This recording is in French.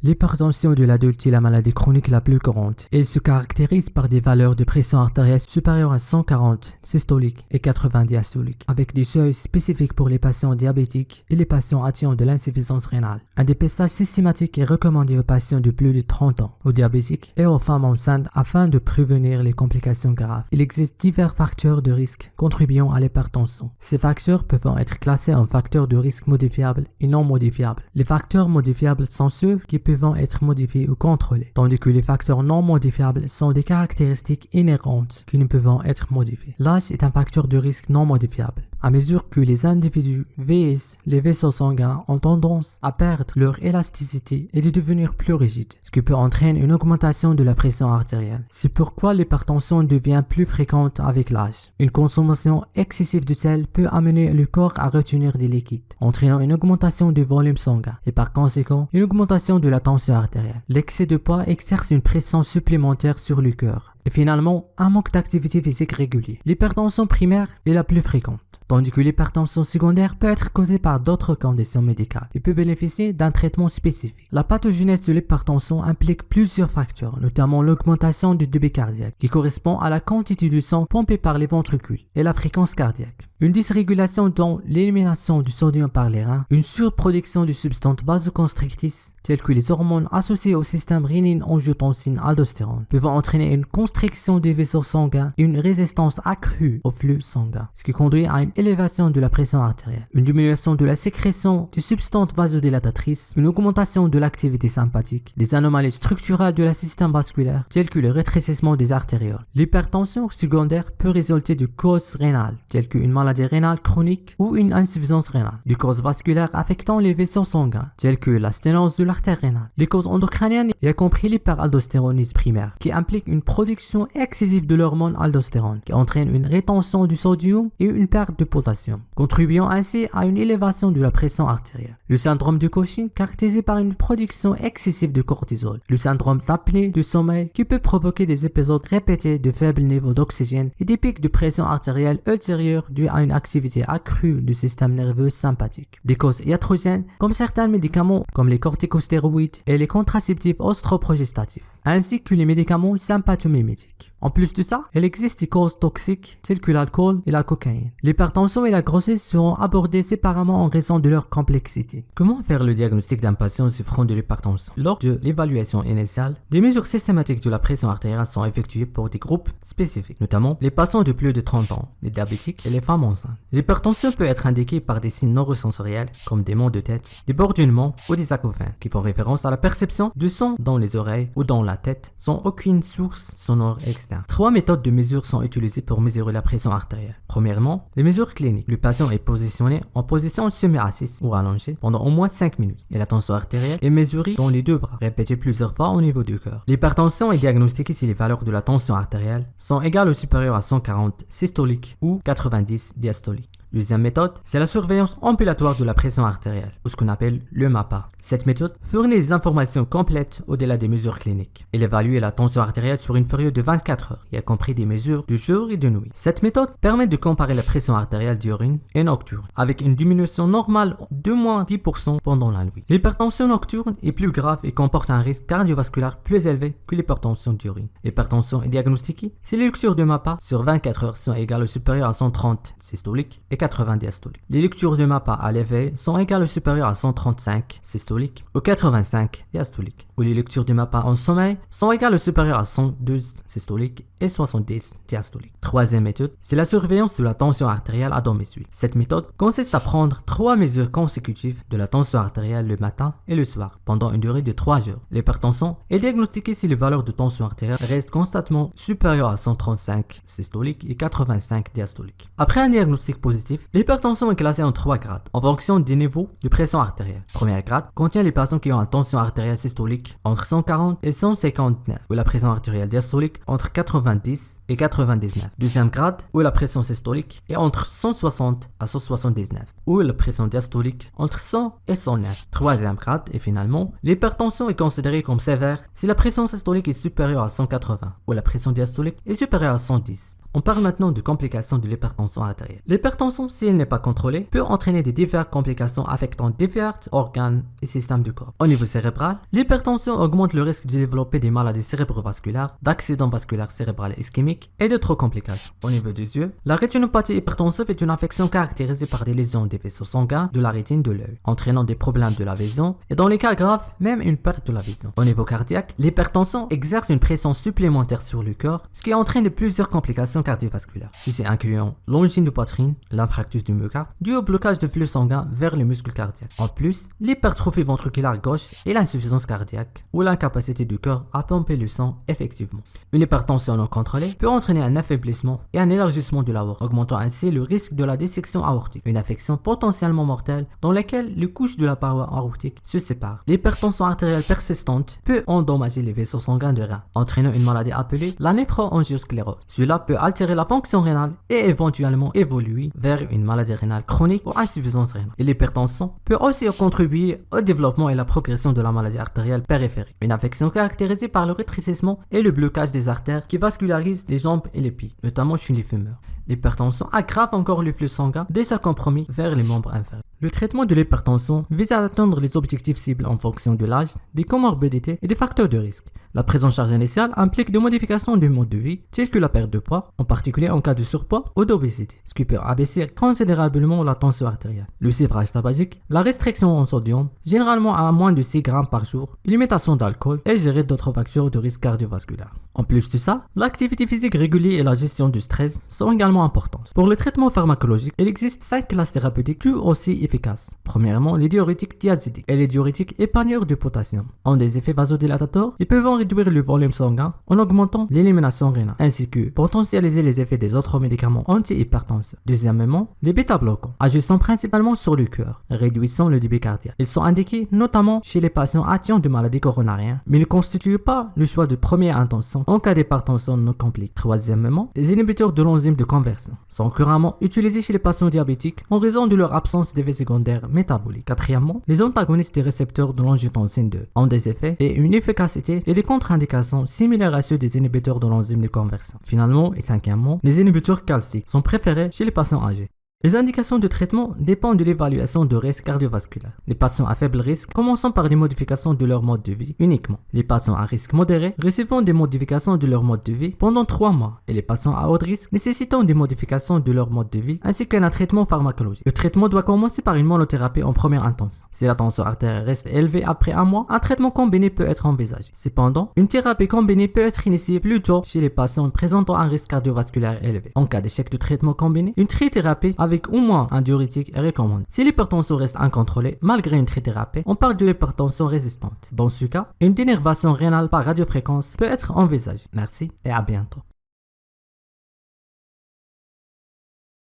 L'hypertension de l'adulte est la maladie chronique la plus courante. Elle se caractérise par des valeurs de pression artérielle supérieures à 140 systolique et 80 diastolique, avec des seuils spécifiques pour les patients diabétiques et les patients atteints de l'insuffisance rénale. Un dépistage systématique est recommandé aux patients de plus de 30 ans, aux diabétiques et aux femmes enceintes afin de prévenir les complications graves. Il existe divers facteurs de risque contribuant à l'hypertension. Ces facteurs peuvent être classés en facteurs de risque modifiables et non modifiables. Les facteurs modifiables sont ceux qui peuvent être modifiés ou contrôlés, tandis que les facteurs non modifiables sont des caractéristiques inhérentes qui ne peuvent être modifiées. L'âge est un facteur de risque non modifiable. À mesure que les individus vieillissent, les vaisseaux sanguins ont tendance à perdre leur élasticité et de devenir plus rigides, ce qui peut entraîner une augmentation de la pression artérielle. C'est pourquoi l'hypertension devient plus fréquente avec l'âge. Une consommation excessive de sel peut amener le corps à retenir des liquides, entraînant une augmentation du volume sanguin et par conséquent une augmentation de la tension artérielle. L'excès de poids exerce une pression supplémentaire sur le cœur. Et finalement, un manque d'activité physique régulier. L'hypertension primaire est la plus fréquente, tandis que l'hypertension secondaire peut être causée par d'autres conditions médicales et peut bénéficier d'un traitement spécifique. La pathogénèse de l'hypertension implique plusieurs facteurs, notamment l'augmentation du débit cardiaque, qui correspond à la quantité de sang pompé par les ventricules, et la fréquence cardiaque. Une dysrégulation dans l'élimination du sodium par les reins, une surproduction de substances vasoconstrictrices telles que les hormones associées au système rénine-angiotensine-aldostérone peuvent entraîner une constriction des vaisseaux sanguins et une résistance accrue au flux sanguin, ce qui conduit à une élévation de la pression artérielle, une diminution de la sécrétion de substances vasodilatatrices, une augmentation de l'activité sympathique, des anomalies structurelles de la système vasculaire telles que le rétrécissement des artérioles. L'hypertension secondaire peut résulter de causes rénales telles qu'une maladie rénale chronique ou une insuffisance rénale, des causes vasculaires affectant les vaisseaux sanguins telles que la sténose de l'artère rénale, les causes endocriniennes y compris l'hyperaldostéronisme primaire qui implique une production excessive de l'hormone aldostérone qui entraîne une rétention du sodium et une perte de potassium, contribuant ainsi à une élévation de la pression artérielle. Le syndrome de Cushing caractérisé par une production excessive de cortisol, le syndrome d'apnée du sommeil qui peut provoquer des épisodes répétés de faible niveau d'oxygène et des pics de pression artérielle ultérieurs dus à une activité accrue du système nerveux sympathique. Des causes iatrogènes comme certains médicaments comme les corticostéroïdes et les contraceptifs ostroprogestatifs, ainsi que les médicaments sympathomimétiques. En plus de ça, il existe des causes toxiques telles que l'alcool et la cocaïne. L'hypertension et la grossesse seront abordées séparément en raison de leur complexité. Comment faire le diagnostic d'un patient souffrant de l'hypertension? Lors de l'évaluation initiale, des mesures systématiques de la pression artérielle sont effectuées pour des groupes spécifiques, notamment les patients de plus de 30 ans, les diabétiques et les femmes enceintes. L'hypertension peut être indiquée par des signes neurosensoriels comme des maux de tête, des bourdonnements ou des acouphènes qui font référence à la perception de son dans les oreilles ou dans la tête sans aucune source sonore externe. 3 méthodes de mesure sont utilisées pour mesurer la pression artérielle. Premièrement, les mesures cliniques. Le patient est positionné en position semi-assise ou allongée pendant au moins 5 minutes et la tension artérielle est mesurée dans les deux bras, répétée plusieurs fois au niveau du cœur. L'hypertension est diagnostiquée si les valeurs de la tension artérielle sont égales ou supérieures à 140 systolique ou 90 diastolique. Deuxième méthode, c'est la surveillance ambulatoire de la pression artérielle, ou ce qu'on appelle le MAPA. Cette méthode fournit des informations complètes au-delà des mesures cliniques. Elle évalue la tension artérielle sur une période de 24 heures, y compris des mesures de jour et de nuit. Cette méthode permet de comparer la pression artérielle diurne et nocturne, avec une diminution normale de moins 10% pendant la nuit. L'hypertension nocturne est plus grave et comporte un risque cardiovasculaire plus élevé que l'hypertension diurne. L'hypertension est diagnostiquée si les lectures de MAPA sur 24 heures sont égales ou supérieures à 130 systolique et 80 diastolique. Les lectures de MAPA à l'éveil sont égales ou supérieures à 135 systolique ou 85 diastolique. Ou les lectures de MAPA en sommeil sont égales ou supérieures à 112 systolique et 70 diastolique. Troisième méthode, c'est la surveillance de la tension artérielle à domicile. Cette méthode consiste à prendre 3 mesures consécutives de la tension artérielle le matin et le soir pendant une durée de 3 heures. L'hypertension est diagnostiquée si les valeurs de tension artérielle restent constamment supérieures à 135 systolique et 85 diastolique. Après un diagnostic positif, l'hypertension est classée en 3 grades en fonction des niveaux de pression artérielle. Premier grade contient les patients qui ont une tension artérielle systolique entre 140 et 159 ou la pression artérielle diastolique entre 90 et 99. Deuxième grade où la pression systolique est entre 160 à 179 ou la pression diastolique entre 100 et 109. Troisième grade et finalement, l'hypertension est considérée comme sévère si la pression systolique est supérieure à 180 ou la pression diastolique est supérieure à 110. On parle maintenant de complications de l'hypertension artérielle. L'hypertension, si elle n'est pas contrôlée, peut entraîner des diverses complications affectant divers organes et systèmes du corps. Au niveau cérébral, l'hypertension augmente le risque de développer des maladies cérébrovasculaires, d'accidents vasculaires cérébrales ischémiques et d'autres complications. Au niveau des yeux, la rétinopathie hypertensive est une affection caractérisée par des lésions des vaisseaux sanguins de la rétine de l'œil, entraînant des problèmes de la vision et dans les cas graves, même une perte de la vision. Au niveau cardiaque, l'hypertension exerce une pression supplémentaire sur le corps, ce qui entraîne plusieurs complications cardiovasculaires. Ceci incluant l'angine de poitrine, l'infarctus du myocarde, dû au blocage de flux sanguin vers les muscles cardiaques. En plus, l'hypertrophie ventriculaire gauche et l'insuffisance cardiaque, ou l'incapacité du corps à pomper le sang effectivement. Une hypertension non contrôlée peut entraîner un affaiblissement et un élargissement de l'aorte, augmentant ainsi le risque de la dissection aortique, une affection potentiellement mortelle dans laquelle les couches de la paroi aortique se séparent. L'hypertension artérielle persistante peut endommager les vaisseaux sanguins de rein, entraînant une maladie appelée la néphroangiosclérose. Cela peut altérer la fonction rénale et éventuellement évoluer vers une maladie rénale chronique ou insuffisance rénale. Et l'hypertension peut aussi contribuer au développement et la progression de la maladie artérielle périphérique, une affection caractérisée par le rétrécissement et le blocage des artères qui vascularisent les jambes et les pieds, notamment chez les fumeurs. L'hypertension aggrave encore le flux sanguin déjà compromis vers les membres inférieurs. Le traitement de l'hypertension vise à atteindre les objectifs cibles en fonction de l'âge, des comorbidités et des facteurs de risque. La prise en charge initiale implique des modifications du mode de vie, telles que la perte de poids, en particulier en cas de surpoids ou d'obésité, ce qui peut abaisser considérablement la tension artérielle. Le sévrage tabagique, la restriction en sodium, généralement à moins de 6 grammes par jour, l'imitation d'alcool et gérer d'autres facteurs de risque cardiovasculaire. En plus de ça, l'activité physique régulière et la gestion du stress sont également importantes. Pour le traitement pharmacologique, il existe 5 classes thérapeutiques tout aussi efficaces. Premièrement, les diurétiques thiazidiques et les diurétiques épargneurs de potassium ont des effets vasodilatateurs et peuvent réduire le volume sanguin en augmentant l'élimination rénale, ainsi que potentialiser les effets des autres médicaments antihypertenseurs. Deuxièmement, les bêta-bloquants, agissant principalement sur le cœur, réduisant le débit cardiaque. Ils sont indiqués notamment chez les patients atteints de maladies coronariennes, mais ne constituent pas le choix de première intention en cas d'hypertension non compliquée. Troisièmement, les inhibiteurs de l'enzyme de conversion sont couramment utilisés chez les patients diabétiques en raison de leur absence d'effets secondaires métaboliques. Quatrièmement, les antagonistes des récepteurs de l'angiotensine 2 ont des effets et une efficacité et des contre-indications similaires à ceux des inhibiteurs de l'enzyme de conversion. Finalement et cinquièmement, les inhibiteurs calciques sont préférés chez les patients âgés. Les indications de traitement dépendent de l'évaluation de risque cardiovasculaire. Les patients à faible risque commençant par des modifications de leur mode de vie uniquement. Les patients à risque modéré recevant des modifications de leur mode de vie pendant 3 mois. Et les patients à haut risque nécessitant des modifications de leur mode de vie ainsi qu'un traitement pharmacologique. Le traitement doit commencer par une monothérapie en première intention. Si la tension artérielle reste élevée après 1 mois, un traitement combiné peut être envisagé. Cependant, une thérapie combinée peut être initiée plus tôt chez les patients présentant un risque cardiovasculaire élevé. En cas d'échec de traitement combiné, une trithérapie avec au moins un diurétique est recommandé. Si l'hypertension reste incontrôlée, malgré une trithérapie, on parle de l'hypertension résistante. Dans ce cas, une dénervation rénale par radiofréquence peut être envisagée. Merci et à bientôt.